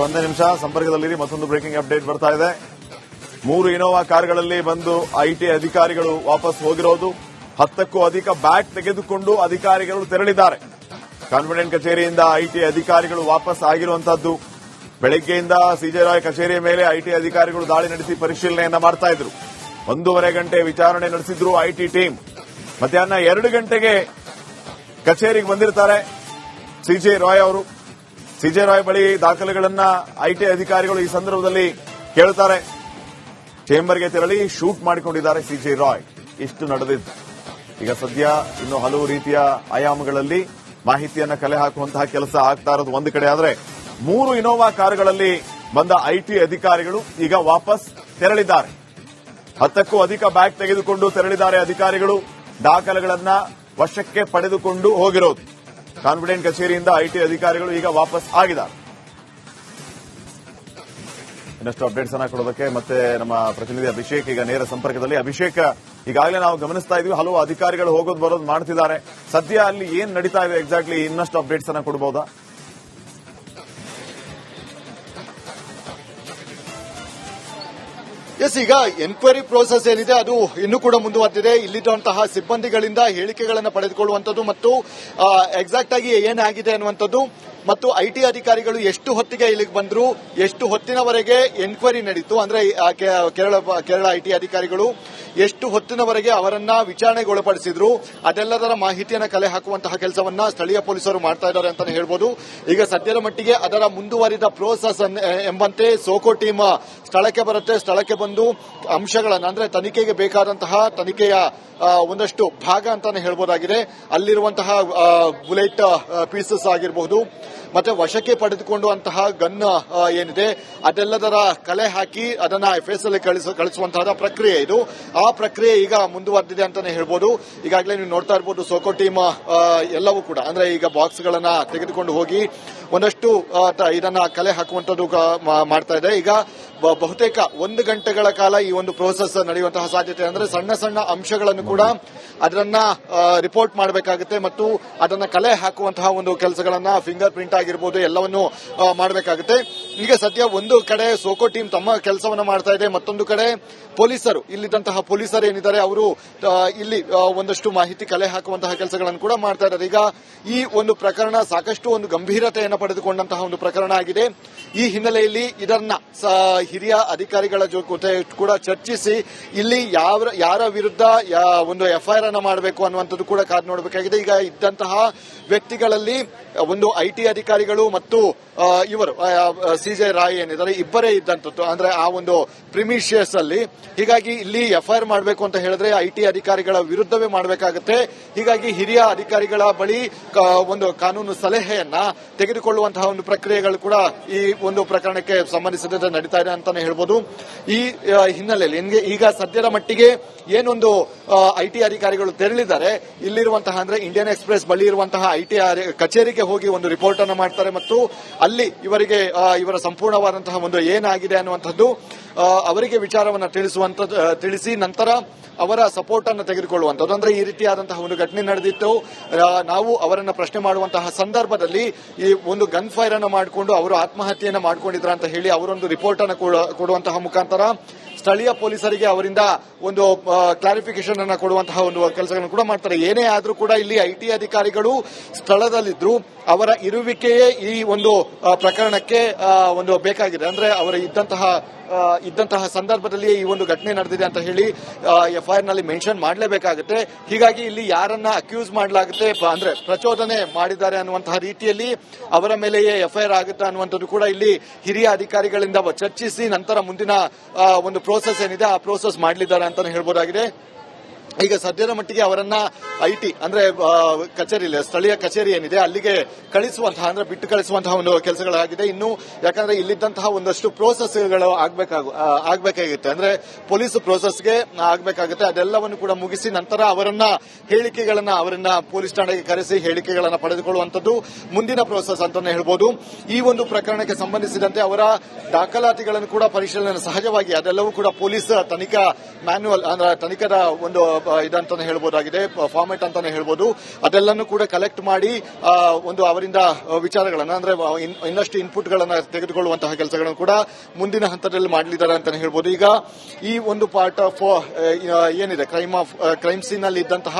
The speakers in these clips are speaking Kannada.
ಒಂದೇ ನಿಮಿಷ ಸಂಪರ್ಕದಲ್ಲಿರಿ. ಮತ್ತೊಂದು ಬ್ರೇಕಿಂಗ್ ಅಪ್ಡೇಟ್ ಬರ್ತಾ ಇದೆ. 3 ಇನೋವಾ ಕಾರುಗಳಲ್ಲಿ ಬಂದು ಐಟಿ ಅಧಿಕಾರಿಗಳು ವಾಪಸ್ ಹೋಗಿರೋದು. 10ಕ್ಕೂ ಅಧಿಕ ಬ್ಯಾಗ್ ತೆಗೆದುಕೊಂಡು ಅಧಿಕಾರಿಗಳು ತೆರಳಿದ್ದಾರೆ. ಕಾನ್ಫಿಡೆಂಟ್ ಕಚೇರಿಯಿಂದ ಐಟಿ ಅಧಿಕಾರಿಗಳು ವಾಪಸ್ ಆಗಿರುವಂತಹದ್ದು. ಬೆಳಗ್ಗೆಯಿಂದ ಸಿಜೆ ರಾಯ್ ಕಚೇರಿಯ ಮೇಲೆ ಐಟಿ ಅಧಿಕಾರಿಗಳು ದಾಳಿ ನಡೆಸಿ ಪರಿಶೀಲನೆಯನ್ನ ಮಾಡ್ತಾ ಇದ್ರು. 1.5 ಗಂಟೆ ವಿಚಾರಣೆ ನಡೆಸಿದ್ರು ಐಟಿ ಟೀಮ್. ಮಧ್ಯಾಹ್ನ 2 ಗಂಟೆಗೆ ಕಚೇರಿಗೆ ಬಂದಿರ್ತಾರೆ ಸಿಜೆ ರಾಯ್ ಅವರು. ಸಿಜೆ ರಾಯ್ ಬಳಿ ದಾಖಲೆಗಳನ್ನ ಐಟಿ ಅಧಿಕಾರಿಗಳು ಈ ಸಂದರ್ಭದಲ್ಲಿ ಕೇಳುತ್ತಾರೆ. ಚೇಂಬರ್ಗೆ ತೆರಳಿ ಶೂಟ್ ಮಾಡಿಕೊಂಡಿದ್ದಾರೆ ಸಿಜೆ ರಾಯ್. ಇಷ್ಟು ನಡೆದಿತ್ತು. ಈಗ ಸದ್ಯ ಇನ್ನು ಹಲವು ರೀತಿಯ ಆಯಾಮಗಳಲ್ಲಿ ಮಾಹಿತಿಯನ್ನ ಕಲೆ ಹಾಕುವಂತಹ ಕೆಲಸ ಆಗ್ತಾ ಇರೋದು ಒಂದು ಕಡೆ ಆದರೆ 3 ಇನೋವಾ ಕಾರುಗಳಲ್ಲಿ ಬಂದ ಐಟಿ ಅಧಿಕಾರಿಗಳು ಈಗ ವಾಪಸ್ ತೆರಳಿದ್ದಾರೆ. 10ಕ್ಕೂ ಅಧಿಕ ಬ್ಯಾಗ್ ತೆಗೆದುಕೊಂಡು ತೆರಳಿದ್ದಾರೆ ಅಧಿಕಾರಿಗಳು. ದಾಖಲೆಗಳನ್ನ ವಶಕ್ಕೆ ಪಡೆದುಕೊಂಡು ಹೋಗಿರೋದು. ಕಾನ್ಫಿಡೆಂಟ್ ಕಚೇರಿಯಿಂದ ಐಟಿ ಅಧಿಕಾರಿಗಳು ಈಗ ವಾಪಸ್ ಆಗಿದ್ದಾರೆ. ಇನ್ನಷ್ಟು ಅಪ್ಡೇಟ್ಸ್ ಅನ್ನ ಕೊಡೋದಕ್ಕೆ ಮತ್ತೆ ನಮ್ಮ ಪ್ರತಿನಿಧಿ ಅಭಿಷೇಕ್ ಈಗ ನೇರ ಸಂಪರ್ಕದಲ್ಲಿ. ಅಭಿಷೇಕ್, ಈಗಾಗಲೇ ನಾವು ಗಮನಿಸ್ತಾ ಇದೀವಿ ಹಲವು ಅಧಿಕಾರಿಗಳು ಹೋಗೋದು ಬರೋದು ಮಾಡ್ತಿದ್ದಾರೆ. ಸದ್ಯ ಅಲ್ಲಿ ಏನ್ ನಡೀತಾ ಇದೆ ಎಕ್ಸಾಕ್ಟ್ಲಿ, ಇನ್ನಷ್ಟು ಅಪ್ಡೇಟ್ಸ್ ಅನ್ನ ಕೊಡಬಹುದಾ? ಎಸ್, ಈಗ ಎನ್ಕ್ವೈರಿ ಪ್ರೋಸೆಸ್ ಏನಿದೆ ಅದು ಇನ್ನೂ ಕೂಡ ಮುಂದುವರೆದಿದೆ. ಇಲ್ಲಿರುವಂತಹ ಸಿಬ್ಬಂದಿಗಳಿಂದ ಹೇಳಿಕೆಗಳನ್ನು ಪಡೆದುಕೊಳ್ಳುವಂಥದ್ದು ಮತ್ತು ಎಕ್ಸಾಕ್ಟ್ ಆಗಿ ಏನಾಗಿದೆ ಅನ್ನುವಂಥದ್ದು ಮತ್ತು ಐಟಿ ಅಧಿಕಾರಿಗಳು ಎಷ್ಟು ಹೊತ್ತಿಗೆ ಇಲ್ಲಿಗೆ ಬಂದ್ರು, ಎಷ್ಟು ಹೊತ್ತಿನವರೆಗೆ ಎನ್ಕ್ವೈರಿ ನಡೀತು, ಅಂದ್ರೆ ಕೇರಳ ಐಟಿ ಅಧಿಕಾರಿಗಳು ಎಷ್ಟು ಹೊತ್ತಿನವರೆಗೆ ಅವರನ್ನ ವಿಚಾರಣೆಗೆ ಒಳಪಡಿಸಿದ್ರು, ಅದೆಲ್ಲದರ ಮಾಹಿತಿಯನ್ನು ಕಲೆ ಹಾಕುವಂತಹ ಕೆಲಸವನ್ನ ಸ್ಥಳೀಯ ಪೊಲೀಸರು ಮಾಡ್ತಾ ಇದ್ದಾರೆ ಅಂತಾನೆ ಹೇಳ್ಬೋದು. ಈಗ ಸದ್ಯದ ಮಟ್ಟಿಗೆ ಅದರ ಮುಂದುವರಿದ ಪ್ರೋಸೆಸ್ ಎಂಬಂತೆ ಸೋಕೋ ಟೀಮ್ ಸ್ಥಳಕ್ಕೆ ಬರುತ್ತೆ. ಸ್ಥಳಕ್ಕೆ ಬಂದು ಅಂಶಗಳನ್ನು ಅಂದ್ರೆ ತನಿಖೆಗೆ ಬೇಕಾದಂತಹ ತನಿಖೆಯ ಒಂದಷ್ಟು ಭಾಗ ಅಂತಾನೆ ಹೇಳ್ಬೋದಾಗಿದೆ. ಅಲ್ಲಿರುವಂತಹ ಬುಲೆಟ್ ಪೀಸಸ್ ಆಗಿರಬಹುದು ಮತ್ತೆ ವಶಕ್ಕೆ ಪಡೆದುಕೊಂಡಂತಹ ಗನ್ ಏನಿದೆ ಅದೆಲ್ಲದರ ಕಲೆ ಹಾಕಿ ಅದನ್ನ ಎಫ್ಎಸ್ ಅಲ್ಲಿ ಕಳಿಸುವಂತಹ ಪ್ರಕ್ರಿಯೆ ಇದು. ಆ ಪ್ರಕ್ರಿಯೆ ಈಗ ಮುಂದುವರೆದಿದೆ ಅಂತಾನೆ ಹೇಳ್ಬೋದು. ಈಗಾಗಲೇ ನೀವು ನೋಡ್ತಾ ಇರಬಹುದು ಸೋಕೋ ಟೀಮ್ ಎಲ್ಲವೂ ಕೂಡ ಅಂದ್ರೆ ಈಗ ಬಾಕ್ಸ್ ಗಳನ್ನ ತೆಗೆದುಕೊಂಡು ಹೋಗಿ ಒಂದಷ್ಟು ಇದನ್ನ ಕಲೆ ಹಾಕುವಂತದ್ದು ಮಾಡ್ತಾ ಇದೆ. ಈಗ ಬಹುತೇಕ 1 ಗಂಟೆಗಳ ಕಾಲ ಈ ಒಂದು ಪ್ರೋಸೆಸ್ ನಡೆಯುವಂತಹ ಸಾಧ್ಯತೆ ಅಂದ್ರೆ ಸಣ್ಣ ಸಣ್ಣ ಅಂಶಗಳನ್ನು ಕೂಡ ಅದನ್ನ ರಿಪೋರ್ಟ್ ಮಾಡಬೇಕಾಗುತ್ತೆ ಮತ್ತು ಅದನ್ನ ಕಲೆ ಹಾಕುವಂತಹ ಒಂದು ಕೆಲಸಗಳನ್ನ ಫಿಂಗರ್ ಪ್ರಿಂಟ್ ಆಗಿರ್ಬೋದು ಎಲ್ಲವನ್ನು ಮಾಡಬೇಕಾಗುತ್ತೆ. ಈಗ ಸದ್ಯ ಒಂದು ಕಡೆ ಸೋಕೋ ಟೀಮ್ ತಮ್ಮ ಕೆಲಸವನ್ನ ಮಾಡ್ತಾ ಇದೆ, ಮತ್ತೊಂದು ಕಡೆ ಪೊಲೀಸರು ಇಲ್ಲಿದ್ದಂತಹ ಪೊಲೀಸರು ಏನಿದ್ದಾರೆ ಅವರು ಇಲ್ಲಿ ಒಂದಷ್ಟು ಮಾಹಿತಿ ಕಲೆ ಹಾಕುವಂತಹ ಕೆಲಸಗಳನ್ನು ಕೂಡ ಮಾಡ್ತಾ ಇದ್ದಾರೆ. ಈಗ ಈ ಒಂದು ಪ್ರಕರಣ ಸಾಕಷ್ಟು ಒಂದು ಗಂಭೀರತೆಯನ್ನು ಪಡೆದುಕೊಂಡಂತಹ ಒಂದು ಪ್ರಕರಣ ಆಗಿದೆ. ಈ ಹಿನ್ನೆಲೆಯಲ್ಲಿ ಇದನ್ನ ಹಿರಿಯ ಅಧಿಕಾರಿಗಳ ಜೊತೆ ಕೂಡ ಚರ್ಚಿಸಿ ಇಲ್ಲಿ ಯಾರ ವಿರುದ್ಧ ಒಂದು ಎಫ್ಐಆರ್ ಅನ್ನ ಮಾಡಬೇಕು ಅನ್ನುವಂಥದ್ದು ಕೂಡ ಕಾದು ನೋಡಬೇಕಾಗಿದೆ. ಈಗ ಇದ್ದಂತಹ ವ್ಯಕ್ತಿಗಳಲ್ಲಿ ಒಂದು ಐಟಿ ಅಧಿಕಾರಿಗಳು ಮತ್ತು ಇವರು ಸಿಜೆ ರಾಯ್ ಏನಿದ್ದಾರೆ ಇಬ್ಬರೇ ಇದ್ದಂಥದ್ದು ಅಂದ್ರೆ ಆ ಒಂದು ಪ್ರಿಮಿಷಿಯಸ್ ಅಲ್ಲಿ. ಹೀಗಾಗಿ ಇಲ್ಲಿ ಎಫ್ಐಆರ್ ಮಾಡಬೇಕು ಅಂತ ಹೇಳಿದ್ರೆ ಐಟಿ ಅಧಿಕಾರಿಗಳ ವಿರುದ್ಧವೇ ಮಾಡಬೇಕಾಗುತ್ತೆ. ಹೀಗಾಗಿ ಹಿರಿಯ ಅಧಿಕಾರಿಗಳ ಬಳಿ ಒಂದು ಕಾನೂನು ಸಲಹೆಯನ್ನ ತೆಗೆದುಕೊಳ್ಳುವಂತಹ ಒಂದು ಪ್ರಕ್ರಿಯೆಗಳು ಕೂಡ ಈ ಒಂದು ಪ್ರಕರಣಕ್ಕೆ ಸಂಬಂಧಿಸಿದಂತೆ ನಡೀತಾ ಇದೆ ಅಂತಾನೆ ಹೇಳ್ಬೋದು. ಈ ಹಿನ್ನೆಲೆಯಲ್ಲಿ ಈಗ ಸದ್ಯದ ಮಟ್ಟಿಗೆ ಏನೊಂದು ಐಟಿ ಅಧಿಕಾರಿಗಳು ತೆರಳಿದ್ದಾರೆ ಇಲ್ಲಿರುವಂತಹ ಅಂದ್ರೆ ಇಂಡಿಯನ್ ಎಕ್ಸ್ಪ್ರೆಸ್ ಬಳಿ ಇರುವಂತಹ ಐಟಿ ಕಚೇರಿಗೆ ಹೋಗಿ ಒಂದು ರಿಪೋರ್ಟ್ ಅನ್ನು ಮಾಡ್ತಾರೆ ಮತ್ತು ಅಲ್ಲಿ ಇವರಿಗೆ ಇವರ ಸಂಪೂರ್ಣವಾದಂತಹ ಒಂದು ಏನಾಗಿದೆ ಅನ್ನುವಂಥದ್ದು ಅವರಿಗೆ ವಿಚಾರವನ್ನು ತಿಳಿಸಿ ನಂತರ ಅವರ ಸಪೋರ್ಟ್ ಅನ್ನು ತೆಗೆದುಕೊಳ್ಳುವಂಥದ್ದು. ಅಂದ್ರೆ ಈ ರೀತಿಯಾದಂತಹ ಒಂದು ಘಟನೆ ನಡೆದಿತ್ತು, ನಾವು ಅವರನ್ನ ಪ್ರಶ್ನೆ ಮಾಡುವಂತಹ ಸಂದರ್ಭದಲ್ಲಿ ಈ ಒಂದು ಗನ್ ಫೈರ್ ಅನ್ನು ಮಾಡಿಕೊಂಡು ಅವರು ಆತ್ಮಹತ್ಯೆಯನ್ನು ಮಾಡಿಕೊಂಡಿದ್ರ ಅಂತ ಹೇಳಿ ಅವರೊಂದು ರಿಪೋರ್ಟ್ ಅನ್ನು ಕೊಡುವಂತಹ ಮುಖಾಂತರ ಸ್ಥಳೀಯ ಪೊಲೀಸರಿಗೆ ಅವರಿಂದ ಒಂದು ಕ್ಲಾರಿಫಿಕೇಶನ್ ಅನ್ನು ಕೊಡುವಂತಹ ಒಂದು ಕೆಲಸಗಳನ್ನು ಕೂಡ ಮಾಡ್ತಾರೆ. ಏನೇ ಆದರೂ ಕೂಡ ಇಲ್ಲಿ ಐಟಿ ಅಧಿಕಾರಿಗಳು ಸ್ಥಳದಲ್ಲಿದ್ರು, ಅವರ ಇರುವಿಕೆಯೇ ಈ ಒಂದು ಪ್ರಕರಣಕ್ಕೆ ಒಂದು ಬೇಕಾಗಿದೆ. ಅಂದ್ರೆ ಅವರು ಇದ್ದಂತಹ ಸಂದರ್ಭದಲ್ಲಿ ಈ ಒಂದು ಘಟನೆ ನಡೆದಿದೆ ಅಂತ ಹೇಳಿ ಎಫ್ಐಆರ್ ನಲ್ಲಿ ಮೆನ್ಷನ್ ಮಾಡಲೇಬೇಕಾಗುತ್ತೆ. ಹೀಗಾಗಿ ಇಲ್ಲಿ ಯಾರನ್ನ ಅಕ್ಯೂಸ್ ಮಾಡಲಾಗುತ್ತೆ ಅಂದ್ರೆ ಪ್ರಚೋದನೆ ಮಾಡಿದ್ದಾರೆ ಅನ್ನುವಂತಹ ರೀತಿಯಲ್ಲಿ ಅವರ ಮೇಲೆಯೇ ಎಫ್ಐಆರ್ ಆಗುತ್ತೆ ಅನ್ನುವಂಥದ್ದು ಕೂಡ ಇಲ್ಲಿ ಹಿರಿಯ ಅಧಿಕಾರಿಗಳಿಂದ ಚರ್ಚಿಸಿ ನಂತರ ಮುಂದಿನ ಒಂದು ಪ್ರೋಸೆಸ್ ಏನಿದೆ ಆ ಪ್ರೋಸೆಸ್ ಮಾಡಲಿದ್ದಾರೆ ಅಂತಾನೆ ಹೇಳ್ಬೋದಾಗಿದೆ. ಈಗ ಸದ್ಯದ ಮಟ್ಟಿಗೆ ಅವರನ್ನ ಐಟಿ ಅಂದ್ರೆ ಕಚೇರಿ ಸ್ಥಳೀಯ ಕಚೇರಿ ಏನಿದೆ ಅಲ್ಲಿಗೆ ಕಳಿಸುವಂತಹ ಅಂದ್ರೆ ಬಿಟ್ಟು ಕಳಿಸುವಂತಹ ಒಂದು ಕೆಲಸಗಳಾಗಿದೆ. ಇನ್ನು ಯಾಕಂದ್ರೆ ಇಲ್ಲಿದ್ದಂತಹ ಒಂದಷ್ಟು ಪ್ರೋಸೆಸ್ಗಳು ಆಗ್ಬೇಕಾಗುತ್ತೆ ಅಂದ್ರೆ ಪೊಲೀಸ್ ಪ್ರೋಸೆಸ್ಗೆ ಆಗ್ಬೇಕಾಗುತ್ತೆ. ಅದೆಲ್ಲವನ್ನು ಕೂಡ ಮುಗಿಸಿ ನಂತರ ಅವರನ್ನ ಪೊಲೀಸ್ ಠಾಣೆಗೆ ಕರೆಸಿ ಹೇಳಿಕೆಗಳನ್ನ ಪಡೆದುಕೊಳ್ಳುವಂತದ್ದು ಮುಂದಿನ ಪ್ರೋಸೆಸ್ ಅಂತಾನೆ ಹೇಳ್ಬೋದು. ಈ ಒಂದು ಪ್ರಕರಣಕ್ಕೆ ಸಂಬಂಧಿಸಿದಂತೆ ಅವರ ದಾಖಲಾತಿಗಳನ್ನು ಕೂಡ ಪರಿಶೀಲನೆ ಸಹಜವಾಗಿ ಅದೆಲ್ಲವೂ ಕೂಡ ಪೊಲೀಸ್ ತನಿಖಾ ಮ್ಯಾನ್ಯುವಲ್ ಅಂದ್ರೆ ತನಿಖಾದ ಒಂದು ಇದಂತಾನೆ ಹೇಳ್ಬೋದಾಗಿದೆ, ಫಾರ್ಮೆಟ್ ಅಂತಾನೆ ಹೇಳ್ಬೋದು. ಅದೆಲ್ಲನೂ ಕೂಡ ಕಲೆಕ್ಟ್ ಮಾಡಿ ಒಂದು ಅವರಿಂದ ವಿಚಾರಗಳನ್ನ ಅಂದ್ರೆ ಇನ್ನಷ್ಟು ಇನ್ಪುಟ್ ಗಳನ್ನ ತೆಗೆದುಕೊಳ್ಳುವಂತಹ ಕೆಲಸಗಳನ್ನು ಕೂಡ ಮುಂದಿನ ಹಂತದಲ್ಲಿ ಮಾಡಲಿದ್ದಾರೆ ಅಂತಾನೆ ಹೇಳ್ಬೋದು. ಈಗ ಈ ಒಂದು ಪಾರ್ಟ್ ಆಫ್ ಏನಿದೆ ಕ್ರೈಮ್ ಸೀನ್ ಅಲ್ಲಿ ಇದ್ದಂತಹ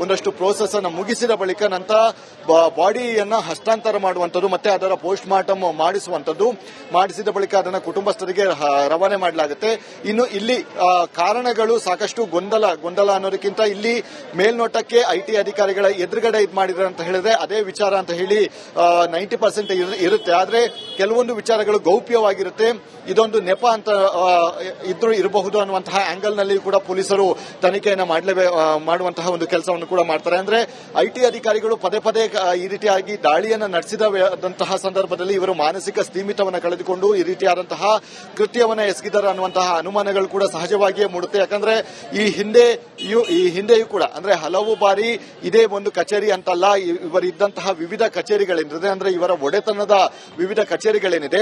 ಒಂದಷ್ಟು ಪ್ರೋಸೆಸ್ ಅನ್ನು ಮುಗಿಸಿದ ಬಳಿಕ ನಂತರ ಬಾಡಿಯನ್ನ ಹಸ್ತಾಂತರ ಮಾಡುವಂತದ್ದು ಮತ್ತೆ ಅದರ ಪೋಸ್ಟ್ ಮಾರ್ಟಮ್ ಮಾಡಿಸಿದ ಬಳಿಕ ಅದನ್ನು ಕುಟುಂಬಸ್ಥರಿಗೆ ರವಾನೆ ಮಾಡಲಾಗುತ್ತೆ. ಇನ್ನು ಇಲ್ಲಿ ಕಾರಣಗಳು ಸಾಕಷ್ಟು ಗೊಂದಲ ಅನ್ನೋದಕ್ಕಿಂತ ಇಲ್ಲಿ ಮೇಲ್ನೋಟಕ್ಕೆ ಐಟಿ ಅಧಿಕಾರಿಗಳ ಎದುರುಗಡೆ ಇದು ಮಾಡಿದ್ರೆ ಅಂತ ಹೇಳಿದ್ರೆ ಅದೇ ವಿಚಾರ ಅಂತ ಹೇಳಿ 90% ಇರುತ್ತೆ. ಆದ್ರೆ ಕೆಲವೊಂದು ವಿಚಾರಗಳು ಗೌಪ್ಯವಾಗಿರುತ್ತೆ. ಇದೊಂದು ನೆಪ ಅಂತ ಇರಬಹುದು ಅನ್ನುವಂತಹ ಆಂಗಲ್ ನಲ್ಲಿ ಕೂಡ ಪೊಲೀಸರು ತನಿಖೆಯನ್ನು ಮಾಡುವಂತಹ ಒಂದು ಕೆಲಸವನ್ನು ಕೂಡ ಮಾಡ್ತಾರೆ. ಅಂದ್ರೆ ಐಟಿ ಅಧಿಕಾರಿಗಳು ಪದೇ ಪದೇ ಈ ರೀತಿಯಾಗಿ ದಾಳಿಯನ್ನು ನಡೆಸಿದಂತಹ ಸಂದರ್ಭದಲ್ಲಿ ಇವರು ಮಾನಸಿಕ ಸ್ಥೀಮಿತವನ್ನು ಕಳೆದುಕೊಂಡು ಈ ರೀತಿಯಾದಂತಹ ಕೃತ್ಯವನ್ನು ಎಸಗಿದ್ದಾರೆ ಅನ್ನುವಂತಹ ಅನುಮಾನಗಳು ಕೂಡ ಸಹಜವಾಗಿಯೇ ಮೂಡುತ್ತೆ. ಯಾಕಂದ್ರೆ ಈ ಹಿಂದೆಯೂ ಕೂಡ ಅಂದ್ರೆ ಹಲವು ಬಾರಿ ಇದೇ ಒಂದು ಕಚೇರಿ ಅಂತಲ್ಲ, ಇವರಿದ್ದಂತಹ ವಿವಿಧ ಕಚೇರಿಗಳೇನಿದೆ ಅಂದ್ರೆ ಇವರ ಒಡೆತನದ ವಿವಿಧ ಕಚೇರಿಗಳೇನಿದೆ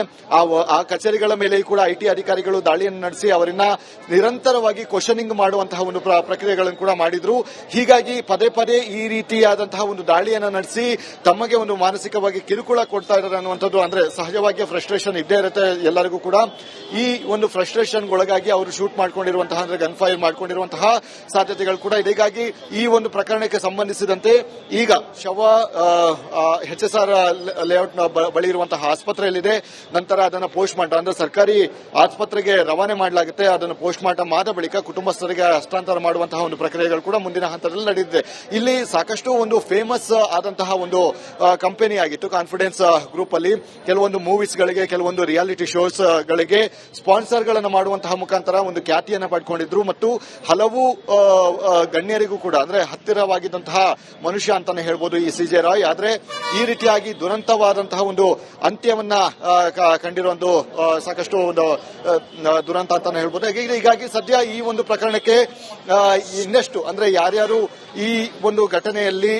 ಆ ಕಚೇರಿಗಳ ಮೇಲೆ ಕೂಡ ಐಟಿ ಅಧಿಕಾರಿಗಳು ದಾಳಿಯನ್ನು ನಡೆಸಿ ಅವರನ್ನ ನಿರಂತರವಾಗಿ ಕ್ವಶನಿಂಗ್ ಮಾಡುವಂತಹ ಒಂದು ಪ್ರಕ್ರಿಯೆಗಳನ್ನು ಕೂಡ ಮಾಡಿದ್ರು. ಹೀಗಾಗಿ ಪದೇ ಪದೇ ಈ ರೀತಿಯಾದಂತಹ ಒಂದು ದಾಳಿಯನ್ನು ನಡೆಸಿ ತಮಗೆ ಒಂದು ಮಾನಸಿಕವಾಗಿ ಕಿರುಕುಳ ಕೊಡ್ತಾ ಇದ್ದಾರೆ ಅನ್ನುವಂಥದ್ದು ಅಂದ್ರೆ ಸಹಜವಾಗಿ ಫ್ರಸ್ಟ್ರೇಷನ್ ಇದ್ದೇ ಇರುತ್ತೆ ಎಲ್ಲರಿಗೂ ಕೂಡ. ಈ ಒಂದು ಫ್ರಸ್ಟ್ರೇಷನ್ ಒಳಗಾಗಿ ಅವರು ಶೂಟ್ ಮಾಡ್ಕೊಂಡಿರುವಂತಹ ಅಂದ್ರೆ ಗನ್ ಫೈರ್ ಮಾಡ್ಕೊಂಡಿರುವಂತಹ ಸಾಧ್ಯತೆಗಳು ಕೂಡ ಇದೆ. ಹೀಗಾಗಿ ಈ ಒಂದು ಪ್ರಕರಣಕ್ಕೆ ಸಂಬಂಧಿಸಿದಂತೆ ಈಗ ಶವ HSR ಲೇಔಟ್ ಬಳಿ ಇರುವಂತಹ ಆಸ್ಪತ್ರೆಯಲ್ಲಿದೆ. ನಂತರ ಅದನ್ನು ಪೋಸ್ಟ್ ಮಾರ್ಟಮ್ ಅಂದ್ರೆ ಸರ್ಕಾರಿ ಆಸ್ಪತ್ರೆಗೆ ರವಾನೆ ಮಾಡಲಾಗುತ್ತೆ. ಅದನ್ನು ಪೋಸ್ಟ್ ಮಾರ್ಟಮ್ ಆದ ಬಳಿಕ ಕುಟುಂಬಸ್ಥರಿಗೆ ಹಸ್ತಾಂತರ ಮಾಡುವಂತಹ ಒಂದು ಪ್ರಕ್ರಿಯೆಗಳು ಕೂಡ ಮುಂದಿನ ಹಂತದಲ್ಲಿ ನಡೆದಿದೆ. ಇಲ್ಲಿ ಸಾಕಷ್ಟು ಒಂದು ಫೇಮಸ್ ಆದಂತಹ ಒಂದು ಕಂಪನಿ ಆಗಿತ್ತು ಕಾನ್ಫಿಡೆನ್ಸ್ ಗ್ರೂಪ್ ಅಲ್ಲಿ. ಕೆಲವೊಂದು ಮೂವೀಸ್ ಗಳಿಗೆ ಕೆಲವೊಂದು ರಿಯಾಲಿಟಿ ಶೋಸ್ ಗಳಿಗೆ ಸ್ಪಾನ್ಸರ್ ಗಳನ್ನು ಮಾಡುವಂತಹ ಮುಖಾಂತರ ಒಂದು ಖ್ಯಾತಿಯನ್ನು ಪಡ್ಕೊಂಡಿದ್ರು ಮತ್ತು ಹಲವು ಗಣ್ಯರಿಗೂ ಕೂಡ ಅಂದ್ರೆ ಹತ್ತಿರವಾಗಿದ್ದಂತಹ ಮನುಷ್ಯ ಅಂತಾನೆ ಹೇಳ್ಬೋದು ಈ CJ ರಾಯ್. ಆದ್ರೆ ಈ ರೀತಿಯಾಗಿ ದುರಂತವಾದಂತಹ ಒಂದು ಅಂತ್ಯವನ್ನ ಕಂಡಿರೋ ಒಂದು ಸಾಕಷ್ಟು ಒಂದು ದುರಂತ ಅಂತಾನೆ ಹೇಳ್ಬೋದು. ಹೀಗಾಗಿ ಸದ್ಯ ಈ ಒಂದು ಪ್ರಕರಣಕ್ಕೆ ಇನ್ನಷ್ಟು ಅಂದ್ರೆ ಯಾರ್ಯಾರು ಈ ಒಂದು ಘಟನೆಯಲ್ಲಿ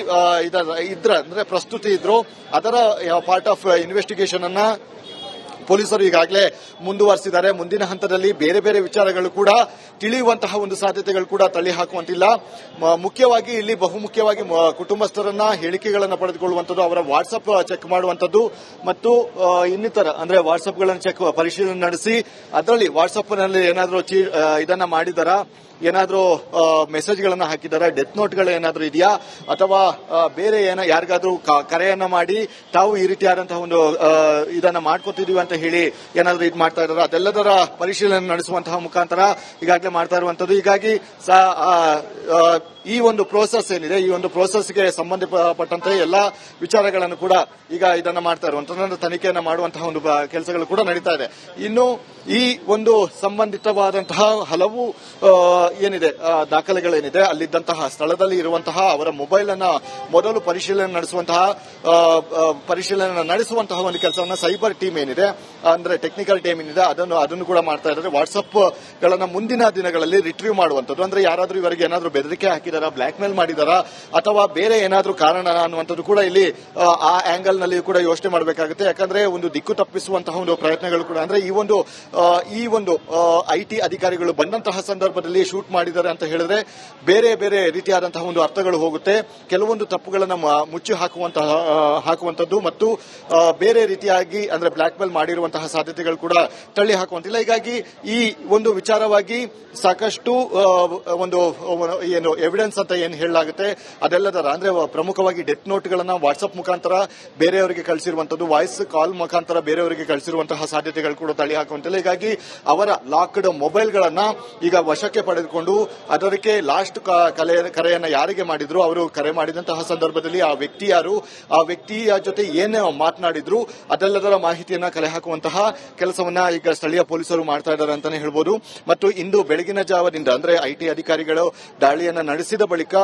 ಇದ್ರ ಅಂದ್ರೆ ಪ್ರಸ್ತುತಿ ಇದ್ರು ಅದರ ಪಾರ್ಟ್ ಆಫ್ ಇನ್ವೆಸ್ಟಿಗೇಷನ್ ಅನ್ನ ಪೊಲೀಸರು ಈಗಾಗಲೇ ಮುಂದುವರೆಸಿದ್ದಾರೆ. ಮುಂದಿನ ಹಂತದಲ್ಲಿ ಬೇರೆ ಬೇರೆ ವಿಚಾರಗಳು ಕೂಡ ತಿಳಿಯುವಂತಹ ಒಂದು ಸಾಧ್ಯತೆಗಳು ಕೂಡ ತಳ್ಳಿ ಹಾಕುವಂತಿಲ್ಲ. ಮುಖ್ಯವಾಗಿ ಇಲ್ಲಿ ಬಹುಮುಖ್ಯವಾಗಿ ಕುಟುಂಬಸ್ಥರನ್ನ ಹೇಳಿಕೆಗಳನ್ನು ಪಡೆದುಕೊಳ್ಳುವಂಥದ್ದು, ಅವರ ವಾಟ್ಸ್ಆಪ್ ಚೆಕ್ ಮಾಡುವಂಥದ್ದು ಮತ್ತು ಇನ್ನಿತರ ಅಂದ್ರೆ ವಾಟ್ಸ್ಆಪ್ಗಳನ್ನು ಪರಿಶೀಲನೆ ನಡೆಸಿ ಅದರಲ್ಲಿ ವಾಟ್ಸ್ಆಪ್ನಲ್ಲಿ ಏನಾದರೂ ಇದನ್ನ ಮಾಡಿದಾರಾ, ಏನಾದರೂ ಮೆಸೇಜ್ಗಳನ್ನು ಹಾಕಿದಾರ, ಡೆತ್ ನೋಟ್ಗಳು ಏನಾದರೂ ಇದೆಯಾ ಅಥವಾ ಬೇರೆ ಯಾರಿಗಾದ್ರೂ ಕರೆಯನ್ನ ಮಾಡಿ ತಾವು ಈ ರೀತಿಯಾದಂತಹ ಒಂದು ಇದನ್ನ ಮಾಡ್ಕೋತಿದೀವಿ ಅಂತ ಹೇಳಿ ಏನಾದರೂ ಇದು ಮಾಡ್ತಾ ಇದಾರ, ಅದೆಲ್ಲದರ ಪರಿಶೀಲನೆ ನಡೆಸುವಂತಹ ಮುಖಾಂತರ ಈಗಾಗಲೇ ಮಾಡ್ತಾ ಇರುವಂತದ್ದು. ಹೀಗಾಗಿ ಈ ಒಂದು ಪ್ರೋಸೆಸ್ ಏನಿದೆ ಈ ಒಂದು ಪ್ರೋಸೆಸ್ಗೆ ಸಂಬಂಧಪಟ್ಟಂತೆ ಎಲ್ಲಾ ವಿಚಾರಗಳನ್ನು ಕೂಡ ಈಗ ಇದನ್ನ ಮಾಡ್ತಾ ಇರುವಂತಹ ತನಿಖೆಯನ್ನ ಮಾಡುವಂತಹ ಒಂದು ಕೆಲಸಗಳು ಕೂಡ ನಡೀತಾ ಇದೆ. ಇನ್ನು ಈ ಒಂದು ಸಂಬಂಧಿತವಾದಂತಹ ಹಲವು ಏನಿದೆ ದಾಖಲೆಗಳೇನಿದೆ ಅಲ್ಲಿದ್ದಂತಹ ಸ್ಥಳದಲ್ಲಿ ಇರುವಂತಹ ಅವರ ಮೊಬೈಲ್ ಅನ್ನ ಮೊದಲು ಪರಿಶೀಲನೆ ನಡೆಸುವಂತಹ ಒಂದು ಕೆಲಸವನ್ನ ಸೈಬರ್ ಟೀಮ್ ಏನಿದೆ ಅಂದ್ರೆ ಟೆಕ್ನಿಕಲ್ ಟೀಮ್ ಏನಿದೆ ಅದನ್ನು ಕೂಡ ಮಾಡ್ತಾ ಇದ್ದಾರೆ. ವಾಟ್ಸ್ಆಪ್ ಗಳನ್ನ ಮುಂದಿನ ದಿನಗಳಲ್ಲಿ ರಿಟ್ರೀವ್ ಮಾಡುವಂತದ್ದು ಅಂದ್ರೆ ಯಾರಾದ್ರೂ ಇವರಿಗೆ ಏನಾದ್ರೂ ಬೆದರಿಕೆ ಹಾಕಿದಾರಾ, ಬ್ಲಾಕ್ ಮೇಲ್ ಮಾಡಿದಾರಾ ಅಥವಾ ಬೇರೆ ಏನಾದ್ರೂ ಕಾರಣ ಅನ್ನುವಂಥದ್ದು ಕೂಡ ಇಲ್ಲಿ ಆ ಆಂಗಲ್ ನಲ್ಲಿ ಕೂಡ ಯೋಚನೆ ಮಾಡಬೇಕಾಗುತ್ತೆ. ಯಾಕಂದ್ರೆ ಒಂದು ದಿಕ್ಕು ತಪ್ಪಿಸುವಂತಹ ಒಂದು ಪ್ರಯತ್ನಗಳು ಕೂಡ ಅಂದ್ರೆ ಈ ಒಂದು ಐಟಿ ಅಧಿಕಾರಿಗಳು ಬಂದಂತಹ ಸಂದರ್ಭದಲ್ಲಿ ಶೂಟ್ ಮಾಡಿದ್ದಾರೆ ಅಂತ ಹೇಳಿದ್ರೆ ಬೇರೆ ಬೇರೆ ರೀತಿಯಾದಂತಹ ಒಂದು ಅರ್ಥಗಳು ಹೋಗುತ್ತೆ. ಕೆಲವೊಂದು ತಪ್ಪುಗಳನ್ನು ಮುಚ್ಚಿ ಹಾಕುವಂತದ್ದು ಮತ್ತು ಬೇರೆ ರೀತಿಯಾಗಿ ಅಂದ್ರೆ ಬ್ಲಾಕ್ ಮೇಲ್ ಮಾಡಿರುವಂತಹ ಸಾಧ್ಯತೆಗಳು ಕೂಡ ತಳ್ಳಿ ಹಾಕುವಂತಿಲ್ಲ. ಹೀಗಾಗಿ ಈ ಒಂದು ವಿಚಾರವಾಗಿ ಸಾಕಷ್ಟು ಒಂದು ಏನು ಎವಿಡೆನ್ಸ್ ಅಂತ ಏನು ಹೇಳಲಾಗುತ್ತೆ ಅದೆಲ್ಲದರ ಅಂದ್ರೆ ಪ್ರಮುಖವಾಗಿ ಡೆತ್ ನೋಟ್ಗಳನ್ನ ವಾಟ್ಸ್ಆಪ್ ಮುಖಾಂತರ ಬೇರೆಯವರಿಗೆ ಕಳಿಸಿರುವಂತದ್ದು, ವಾಯ್ಸ್ ಕಾಲ್ ಮುಖಾಂತರ ಬೇರೆಯವರಿಗೆ ಕಳಿಸಿರುವಂತಹ ಸಾಧ್ಯತೆಗಳು ಕೂಡ ತಳ್ಳಿ ಹಾಕುವಂತಿಲ್ಲ. ಹೀಗಾಗಿ ಅವರ ಲಾಕ್ಡ್ ಮೊಬೈಲ್ಗಳನ್ನ ಈಗ ವಶಕ್ಕೆ ಪಡೆದುಕೊಂಡು ಅದಕ್ಕೆ ಲಾಸ್ಟ್ ಕರೆಯನ್ನ ಯಾರಿಗೆ ಮಾಡಿದ್ರು, ಅವರು ಕರೆ ಮಾಡಿದಂತಹ ಸಂದರ್ಭದಲ್ಲಿ ಆ ವ್ಯಕ್ತಿ ಯಾರು, ಆ ವ್ಯಕ್ತಿಯ ಜೊತೆ ಏನೇ ಮಾತನಾಡಿದ್ರು ಅದೆಲ್ಲದರ ಮಾಹಿತಿಯನ್ನ ಕಲೆ ಹಾಕುವಂತಹ ಕೆಲಸವನ್ನ ಈಗ ಸ್ಥಳೀಯ ಪೊಲೀಸರು ಮಾಡ್ತಾ ಇದ್ದಾರೆ ಅಂತಾನೆ ಹೇಳ್ಬೋದು. ಮತ್ತು ಇಂದು ಬೆಳಗಿನ ಜಾವದಿಂದ ಅಂದ್ರೆ ಐಟಿ ಅಧಿಕಾರಿಗಳು ದಾಳಿಯನ್ನ ನಡೆಸಿದ ಬಳಿಕ